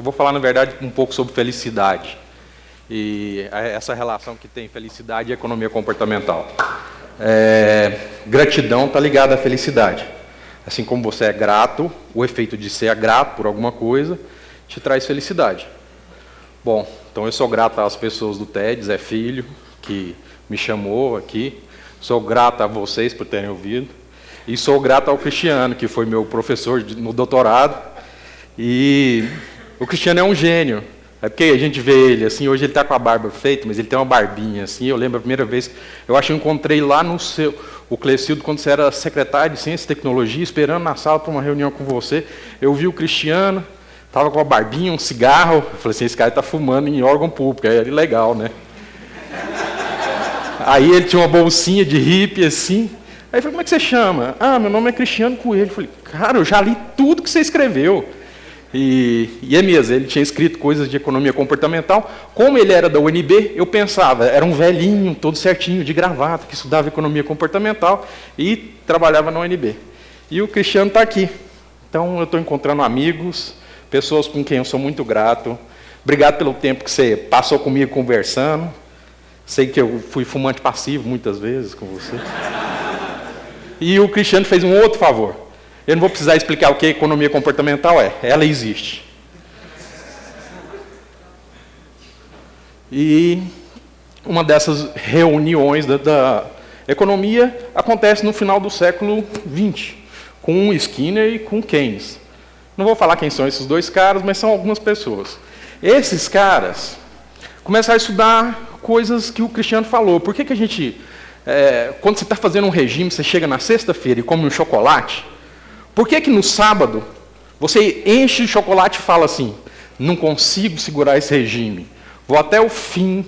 Eu vou falar, na verdade, um pouco sobre felicidade. E essa relação que tem felicidade e economia comportamental. Gratidão está ligada à felicidade. Assim como você é grato, o efeito de ser grato por alguma coisa te traz felicidade. Bom, então eu sou grato às pessoas do TED, Zé Filho, que me chamou aqui. Sou grato a vocês por terem ouvido. E sou grato ao Cristiano, que foi meu professor no doutorado. E o Cristiano é um gênio. É porque a gente vê ele, assim, hoje ele está com a barba feita, mas ele tem uma barbinha, assim. Eu lembro a primeira vez, eu acho que eu encontrei lá o Clecildo, quando você era secretário de Ciência e Tecnologia, esperando na sala para uma reunião com você. Eu vi o Cristiano, estava com a barbinha, um cigarro. Eu falei assim, esse cara está fumando em órgão público, aí era legal, né? Aí ele tinha uma bolsinha de hippie, assim. Aí eu falei, como é que você chama? Ah, meu nome é Cristiano Coelho. Eu falei, cara, eu já li tudo que você escreveu. E é mesmo, ele tinha escrito coisas de economia comportamental. Como ele era da UNB, eu pensava, era um velhinho, todo certinho, de gravata, que estudava economia comportamental e trabalhava na UNB. E o Cristiano está aqui. Então, eu estou encontrando amigos, pessoas com quem eu sou muito grato. Obrigado pelo tempo que você passou comigo conversando. Sei que eu fui fumante passivo muitas vezes com você. E o Cristiano fez um outro favor. Eu não vou precisar explicar o que economia comportamental é. Ela existe. E uma dessas reuniões da economia acontece no final do século XX, com Skinner e com Keynes. Não vou falar quem são esses dois caras, mas são algumas pessoas. Esses caras começaram a estudar coisas que o Cristiano falou. Por que a gente, quando você está fazendo um regime, você chega na sexta-feira e come um chocolate? Por que no sábado você enche de chocolate e fala assim, não consigo segurar esse regime, vou até o fim,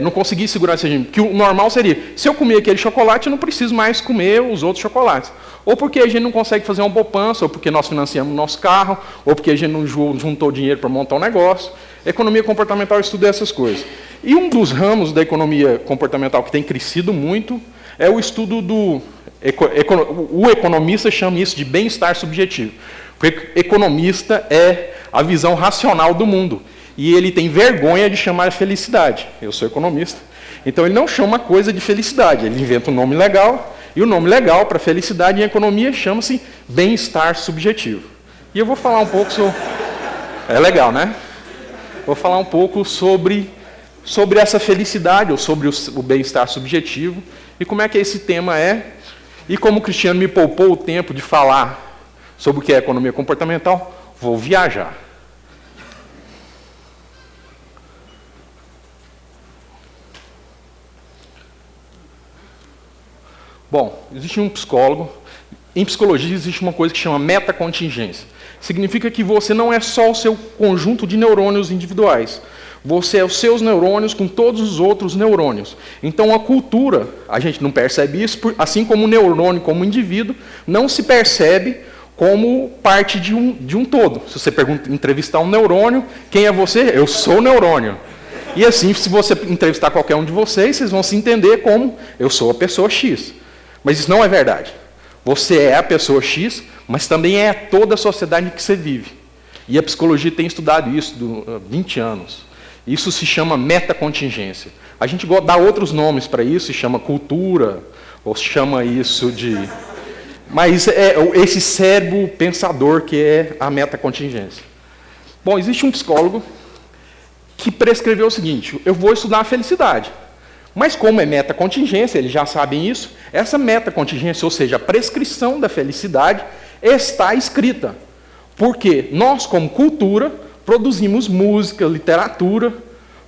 não consegui segurar esse regime? Que o normal seria, se eu comer aquele chocolate, eu não preciso mais comer os outros chocolates. Ou porque a gente não consegue fazer uma poupança, ou porque nós financiamos o nosso carro, ou porque a gente não juntou dinheiro para montar um negócio. Economia comportamental estuda essas coisas. E um dos ramos da economia comportamental que tem crescido muito é o estudo do... O economista chama isso de bem-estar subjetivo. Porque economista é a visão racional do mundo. E ele tem vergonha de chamar felicidade. Eu sou economista. Então ele não chama coisa de felicidade. Ele inventa um nome legal. E o nome legal para felicidade em economia chama-se bem-estar subjetivo. E eu vou falar um pouco sobre... É legal, né? Vou falar um pouco sobre essa felicidade, ou sobre o bem-estar subjetivo. E como é que esse tema é. E como o Cristiano me poupou o tempo de falar sobre o que é economia comportamental, vou viajar. Bom, existe um psicólogo. Em psicologia existe uma coisa que chama metacontingência. Significa que você não é só o seu conjunto de neurônios individuais. Você é os seus neurônios com todos os outros neurônios. Então, a cultura, a gente não percebe isso, assim como o neurônio, como indivíduo, não se percebe como parte de um todo. Se você entrevistar um neurônio, quem é você? Eu sou o neurônio. E assim, se você entrevistar qualquer um de vocês, vocês vão se entender como eu sou a pessoa X. Mas isso não é verdade. Você é a pessoa X, mas também é toda a sociedade em que você vive. E a psicologia tem estudado isso há 20 anos. Isso se chama metacontingência. A gente dá outros nomes para isso, se chama cultura, ou se chama isso de... Mas é esse cérebro pensador que é a metacontingência. Bom, existe um psicólogo que prescreveu o seguinte, eu vou estudar a felicidade. Mas como é metacontingência, eles já sabem isso, essa metacontingência, ou seja, a prescrição da felicidade, está escrita. Porque nós, como cultura, produzimos música, literatura,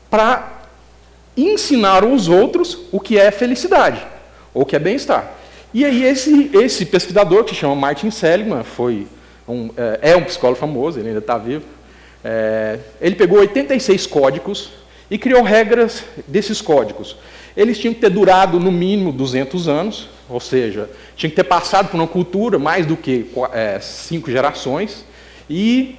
para ensinar os outros o que é felicidade, ou o que é bem-estar. E aí esse pesquisador, que se chama Martin Seligman, é um psicólogo famoso, ele ainda está vivo, ele pegou 86 códigos e criou regras desses códigos. Eles tinham que ter durado, no mínimo, 200 anos, ou seja, tinham que ter passado por uma cultura mais do que 5 gerações, e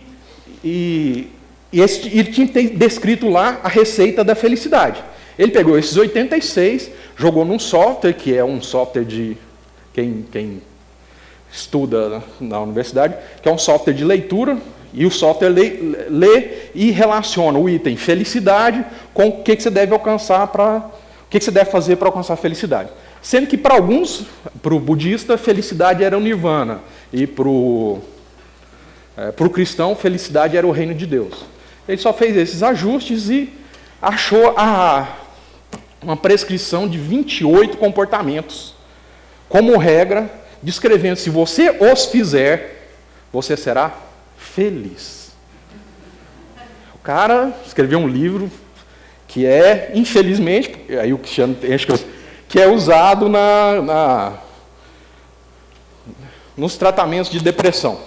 ele tinha que ter descrito lá a receita da felicidade. Ele pegou esses 86, jogou num software, que é um software de... Quem estuda na universidade, que é um software de leitura, e o software lê e relaciona o item felicidade com o que você deve alcançar o que você deve fazer para alcançar a felicidade. Sendo que para alguns, para o budista, felicidade era o nirvana, e para o cristão, felicidade era o reino de Deus. Ele só fez esses ajustes e achou uma prescrição de 28 comportamentos, como regra, descrevendo, se você os fizer, você será feliz. O cara escreveu um livro que é, infelizmente, aí o Cristiano que é usado nos tratamentos de depressão.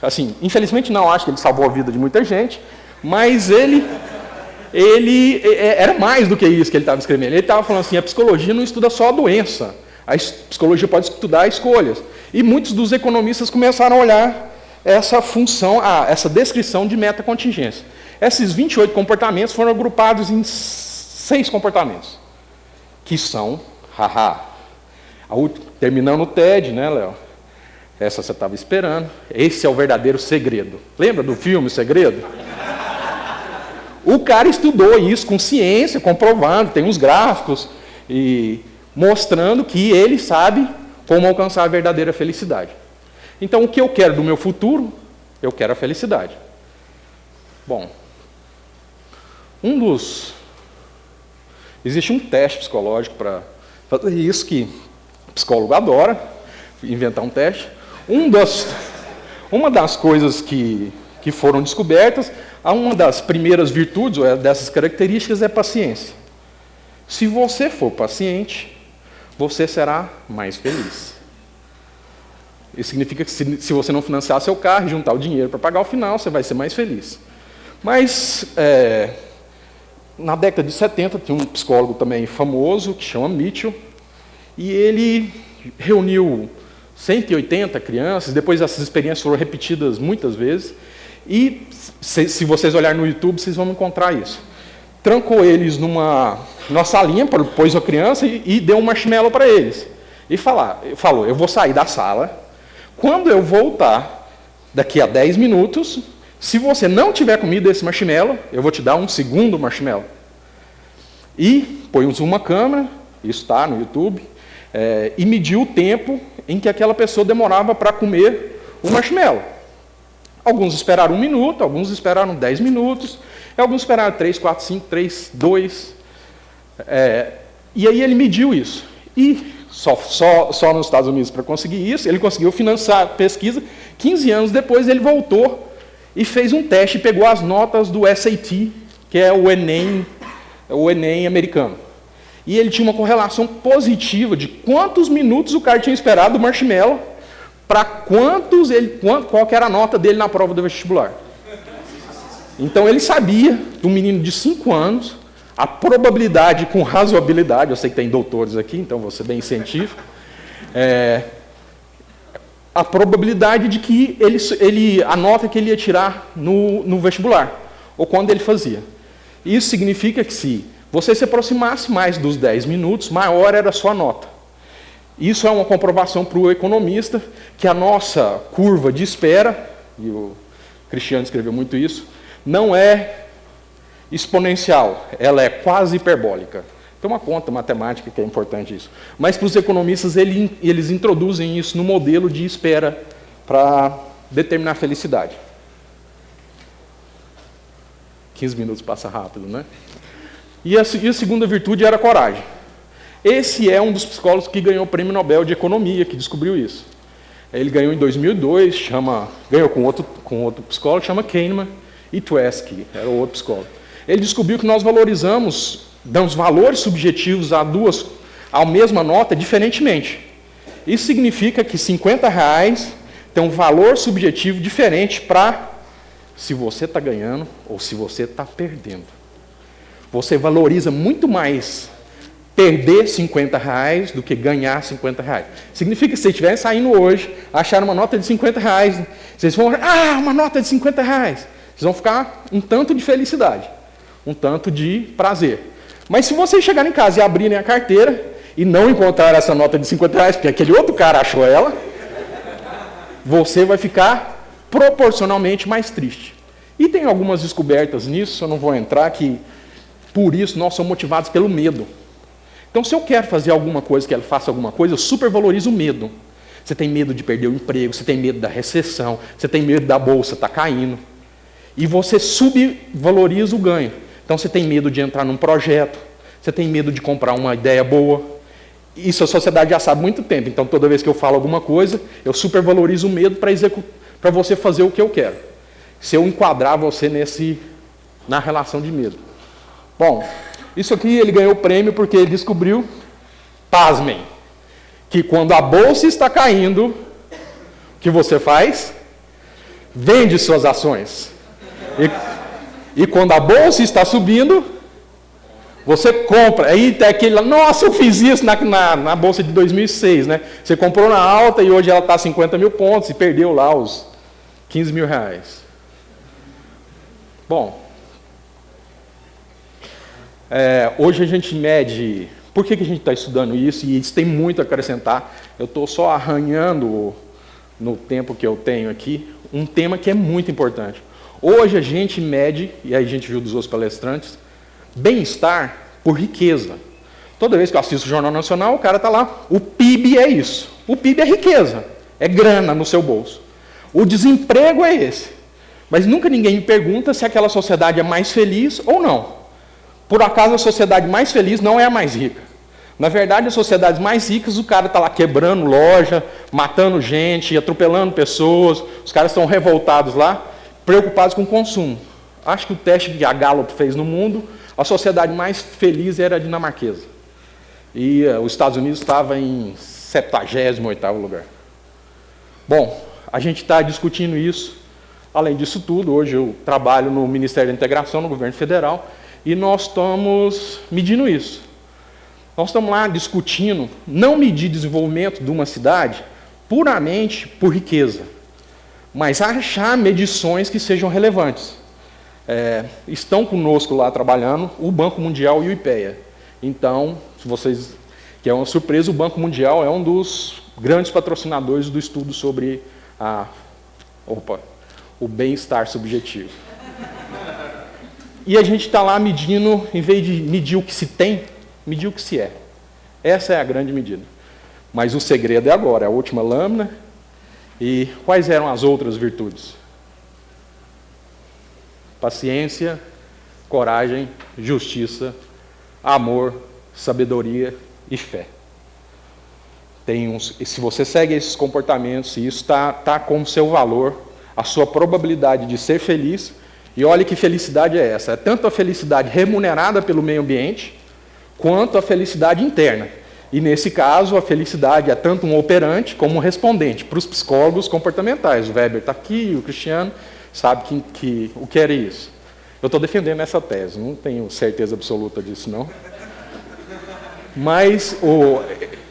Assim, infelizmente não, acho que ele salvou a vida de muita gente, mas ele era mais do que isso que ele estava escrevendo. Ele estava falando assim, a psicologia não estuda só a doença, a psicologia pode estudar escolhas. E muitos dos economistas começaram a olhar essa função, essa descrição de metacontingência. Esses 28 comportamentos foram agrupados em 6 comportamentos, que são, terminando o TED, né, Léo? Essa você estava esperando. Esse é o verdadeiro segredo. Lembra do filme O Segredo? O cara estudou isso com ciência, comprovando, tem uns gráficos, e mostrando que ele sabe como alcançar a verdadeira felicidade. Então, o que eu quero do meu futuro? Eu quero a felicidade. Bom, existe um teste psicológico para fazer isso, que o psicólogo adora, inventar um teste. Uma das coisas que foram descobertas, uma das primeiras virtudes, ou dessas características, é paciência. Se você for paciente, você será mais feliz. Isso significa que se você não financiar seu carro, juntar o dinheiro para pagar o final, você vai ser mais feliz. Mas, na década de 70, tinha um psicólogo também famoso, que chama Mitchell, e ele reuniu 180 crianças, depois essas experiências foram repetidas muitas vezes, e se vocês olharem no YouTube, vocês vão encontrar isso. Trancou eles numa salinha, pôs a criança e deu um marshmallow para eles. E falou, eu vou sair da sala, quando eu voltar, daqui a 10 minutos, se você não tiver comido esse marshmallow, eu vou te dar um segundo marshmallow. E pôs uma câmera, isso está no YouTube, e mediu o tempo em que aquela pessoa demorava para comer o marshmallow. Alguns esperaram 1 minuto, alguns esperaram 10 minutos, alguns esperaram 3, 4, 5, 3, 2. E aí ele mediu isso. E só nos Estados Unidos para conseguir isso, ele conseguiu financiar a pesquisa. 15 anos depois ele voltou e fez um teste e pegou as notas do SAT, que é o Enem americano. E ele tinha uma correlação positiva de quantos minutos o cara tinha esperado do marshmallow para qual que era a nota dele na prova do vestibular. Então ele sabia, de um menino de 5 anos, a probabilidade com razoabilidade, eu sei que tem doutores aqui, então vou ser bem científico, a probabilidade de que a nota que ele ia tirar no vestibular, ou quando ele fazia. Isso significa que se você se aproximasse mais dos 10 minutos, maior era a sua nota. Isso é uma comprovação para o economista, que a nossa curva de espera, e o Cristiano escreveu muito isso, não é exponencial, ela é quase hiperbólica. Tem uma conta matemática que é importante isso. Mas para os economistas, eles introduzem isso no modelo de espera para determinar a felicidade. 15 minutos passa rápido, né? E a segunda virtude era a coragem. Esse é um dos psicólogos que ganhou o Prêmio Nobel de Economia, que descobriu isso. Ele ganhou em 2002, ganhou com outro psicólogo, chama Kahneman e Tversky, era o outro psicólogo. Ele descobriu que nós damos valores subjetivos à mesma nota diferentemente. Isso significa que R$50 tem um valor subjetivo diferente para se você está ganhando ou se você está perdendo. Você valoriza muito mais perder R$50 do que ganhar R$50. Significa que se vocês estiverem saindo hoje, acharam uma nota de R$50, vocês vão uma nota de R$50. Vocês vão ficar um tanto de felicidade, um tanto de prazer. Mas se vocês chegarem em casa e abrirem a carteira e não encontrar essa nota de R$50, porque aquele outro cara achou ela, você vai ficar proporcionalmente mais triste. E tem algumas descobertas nisso, eu não vou entrar, que por isso nós somos motivados pelo medo. Então, se eu quero fazer alguma coisa, que ela faça alguma coisa, eu supervalorizo o medo. Você tem medo de perder o emprego, você tem medo da recessão, você tem medo da bolsa estar caindo. E você subvaloriza o ganho. Então, você tem medo de entrar num projeto, você tem medo de comprar uma ideia boa. Isso a sociedade já sabe há muito tempo. Então, toda vez que eu falo alguma coisa, eu supervalorizo o medo para você fazer o que eu quero. Se eu enquadrar você na relação de medo. Bom, isso aqui ele ganhou o prêmio porque ele descobriu, pasmem, que quando a bolsa está caindo, o que você faz? Vende suas ações. E quando a bolsa está subindo, você compra. Aí tem aquele, nossa, eu fiz isso na bolsa de 2006, né? Você comprou na alta e hoje ela está a 50 mil pontos e perdeu lá os 15 mil reais. Bom, hoje a gente mede. Por que a gente está estudando isso? E isso tem muito a acrescentar. Eu estou só arranhando no tempo que eu tenho aqui um tema que é muito importante. Hoje a gente mede, e aí a gente viu dos outros palestrantes, bem-estar por riqueza. Toda vez que eu assisto o Jornal Nacional, o cara está lá, o PIB é isso. O PIB é riqueza, é grana no seu bolso. O desemprego é esse. Mas nunca ninguém me pergunta se aquela sociedade é mais feliz ou não. Por acaso a sociedade mais feliz não é a mais rica. Na verdade, as sociedades mais ricas, o cara está lá quebrando loja, matando gente, atropelando pessoas, os caras estão revoltados lá, preocupados com o consumo. Acho que o teste que a Gallup fez no mundo, a sociedade mais feliz era a dinamarquesa. E os Estados Unidos estava em 78º lugar. Bom, a gente está discutindo isso. Além disso tudo, hoje eu trabalho no Ministério da Integração, no governo federal, e nós estamos medindo isso. Nós estamos lá discutindo não medir desenvolvimento de uma cidade puramente por riqueza, mas achar medições que sejam relevantes. Estão conosco lá trabalhando o Banco Mundial e o IPEA. Então, se vocês, que é uma surpresa, o Banco Mundial é um dos grandes patrocinadores do estudo sobre o bem-estar subjetivo. E a gente está lá medindo, em vez de medir o que se tem, medir o que se é. Essa é a grande medida. Mas o segredo é agora, a última lâmina. E quais eram as outras virtudes? Paciência, coragem, justiça, amor, sabedoria e fé. Se você segue esses comportamentos, e isso está como seu valor, a sua probabilidade de ser feliz, e olha que felicidade é essa. É tanto a felicidade remunerada pelo meio ambiente, quanto a felicidade interna. E nesse caso, a felicidade é tanto um operante como um respondente, para os psicólogos comportamentais. O Weber está aqui, o Cristiano sabe o que era isso. Eu estou defendendo essa tese, não tenho certeza absoluta disso, não. Mas,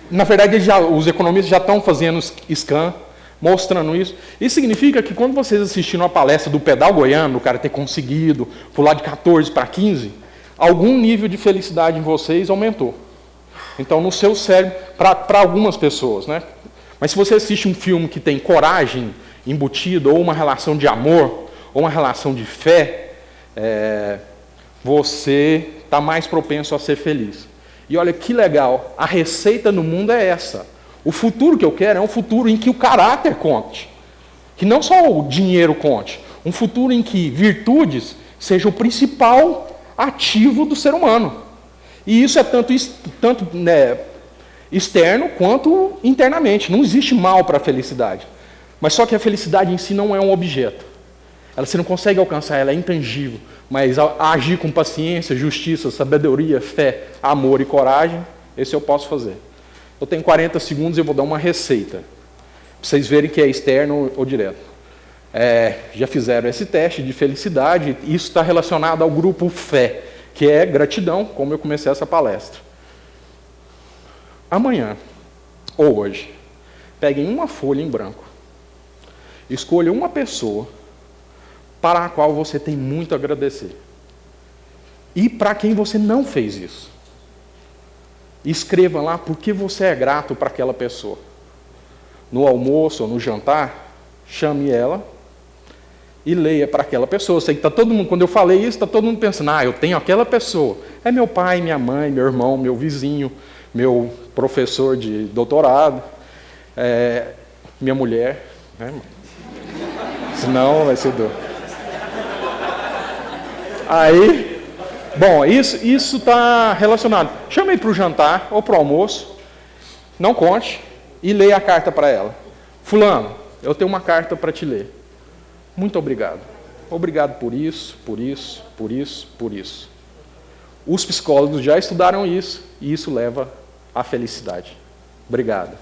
na verdade, os economistas já estão fazendo scan, mostrando isso. Isso significa que quando vocês assistiram a palestra do pedal goiano, o cara ter conseguido pular de 14 para 15, algum nível de felicidade em vocês aumentou. Então, no seu cérebro, para algumas pessoas, né? Mas se você assiste um filme que tem coragem embutida, ou uma relação de amor, ou uma relação de fé, você está mais propenso a ser feliz. E olha que legal, a receita no mundo é essa. O futuro que eu quero é um futuro em que o caráter conte. Que não só o dinheiro conte. Um futuro em que virtudes sejam o principal ativo do ser humano. E isso é tanto externo quanto internamente. Não existe mal para a felicidade. Mas só que a felicidade em si não é um objeto. Você não consegue alcançar, ela é intangível. Mas agir com paciência, justiça, sabedoria, fé, amor e coragem, esse eu posso fazer. Eu tenho 40 segundos e eu vou dar uma receita. Para vocês verem que é externo ou direto. Já fizeram esse teste de felicidade, e isso está relacionado ao grupo fé, que é gratidão, como eu comecei essa palestra. Amanhã, ou hoje, peguem uma folha em branco. Escolha uma pessoa para a qual você tem muito a agradecer. E para quem você não fez isso. Escreva lá por que você é grato para aquela pessoa. No almoço ou no jantar, chame ela e leia para aquela pessoa. Eu sei que está todo mundo, quando eu falei isso, está todo mundo pensando, eu tenho aquela pessoa. É meu pai, minha mãe, meu irmão, meu vizinho, meu professor de doutorado, minha mulher. Né? Senão vai ser duro. Aí, bom, isso está relacionado. Chame para o jantar ou para o almoço, não conte, e leia a carta para ela. Fulano, eu tenho uma carta para te ler. Muito obrigado. Obrigado por isso, por isso, por isso, por isso. Os psicólogos já estudaram isso, e isso leva à felicidade. Obrigado.